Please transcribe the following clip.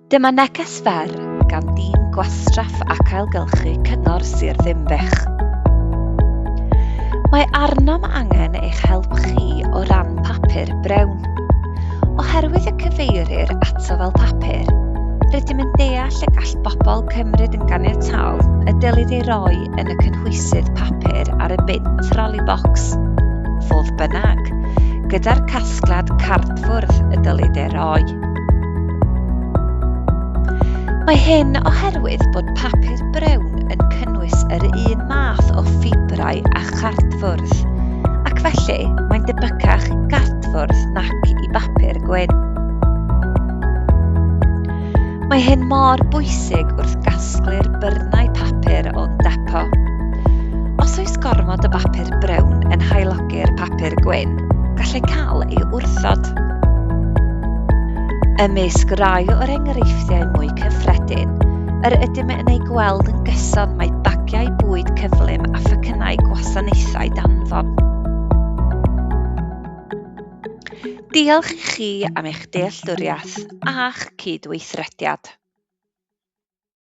Dyma neges fer gan dîm gwastraff ac ailgylchu cyngor Sir Ddinbych. Mae arnom angen eich help chi o ran papur brewn. Oherwydd y cyfeirir ato fel papur, rydym yn deall y gall bobl cymryd yn ganiataol y dylid ei roi yn y cynhwysydd papur ar y bin troli bocs. Fodd bynnag, gyda'r casgliad cardfwrdd y dylid ei roi. Mae hyn oherwydd bod papur brewn yn cynnwys yr un math o ffeibrau a cardfwrdd, ac felly mae'n debycach i cardfwrdd nac i bapur gwyn. Mae hyn mor bwysig wrth gasglu'r byrnau papur o'n depo. Os oes gormod o bapur brewn yn hailogi'r papur gwyn, gallai cael ei wrthod. Ymysg rai o'r enghreifftiau mwy cyffredin, yr ydym yn ei gweld yn gyson mae bagiau bwyd cyflym a pecynnau gwasanaethau danfon. Diolch i chi am eich dealltwriaeth a'ch cydweithrediad.